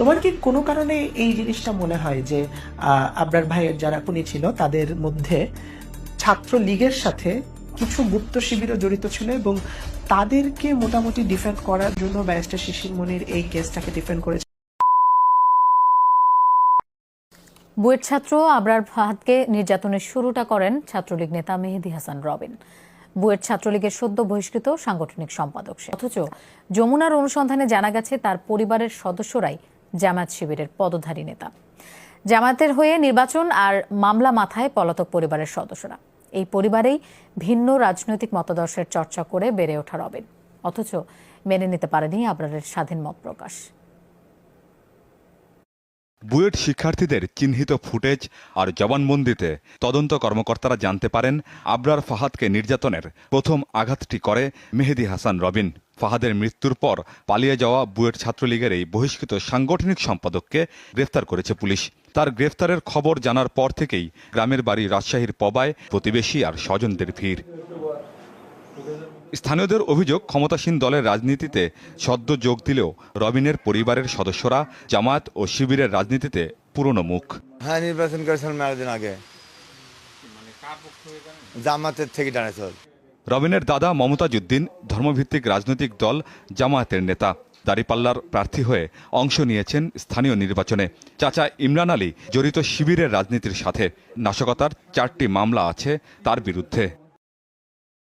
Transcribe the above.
তোমার কি কোনো কারণে এই জিনিসটা মনে হয় যে আবরার ভাইয়ের যারা খুনি ছিল তাদের মধ্যে ছাত্র লীগের সাথে কিছু গুপ্ত শিবিরও জড়িত ছিল এবং তাদেরকে মোটামুটি ডিফেন্ড করার জন্য ব্যারিস্টার শিশির মনির এই কেসটাকে ডিফেন্ড করেছে? বুয়েট ছাত্র আবরার ফাহাদকে নির্যাতনের শুরুটা করেন ছাত্রলীগ নেতা মেহেদী হাসান রবিন। বুয়েট ছাত্রলীগের সদ্য বহিষ্কৃত সাংগঠনিক সম্পাদক সে। অথচ যমুনার অনুসন্ধানে জানা গেছে তার পরিবারের সদস্যরাই জামায়াত শিবিরের পদধারী নেতা। জামায়াতের হয়ে নির্বাচন আর মামলা মাথায় পলাতক পরিবারের সদস্যরা। এই পরিবারেই ভিন্ন রাজনৈতিক মতাদর্শের চর্চা করে বেড়ে ওঠা রবিন, অথচ মেনে নিতে পারেনি আবরারের স্বাধীন মত প্রকাশ। বুয়েট শিক্ষার্থীদের চিহ্নিত ফুটেজ আর জবানবন্দিতে তদন্ত কর্মকর্তারা জানতে পারেন আবরার ফাহাদকে নির্যাতনের প্রথম আঘাতটি করে মেহেদী হাসান রবিন। ফাহাদের মৃত্যুর পর পালিয়ে যাওয়া বুয়েট ছাত্রলীগের এই বহিষ্কৃত সাংগঠনিক সম্পাদককে গ্রেফতার করেছে পুলিশ। তার গ্রেফতারের খবর জানার পর থেকেই গ্রামের বাড়ি রাজশাহীর পবায় প্রতিবেশী আর স্বজনদের ভিড়। স্থানীয়দের অভিযোগ, ক্ষমতাসীন দলের রাজনীতিতে সদ্য যোগ দিলেও রবিনের পরিবারের সদস্যরা জামায়াত ও শিবিরের রাজনীতিতে পুরনো মুখ। হ্যাঁ, নির্বাচন করেছিলাম মেয়াদিন আগে, জামাতের থেকে ডানেছিল। রবিনের দাদা মমতাজ উদ্দিন ধর্মভিত্তিক রাজনৈতিক দল জামায়াতের নেতা। দাঁড়িপাল্লার প্রার্থী হয়ে অংশ নিয়েছেন স্থানীয় নির্বাচনে। চাচা ইমরান আলী জড়িত শিবিরের রাজনীতির সাথে। নাশকতার 4টি মামলা আছে তার বিরুদ্ধে।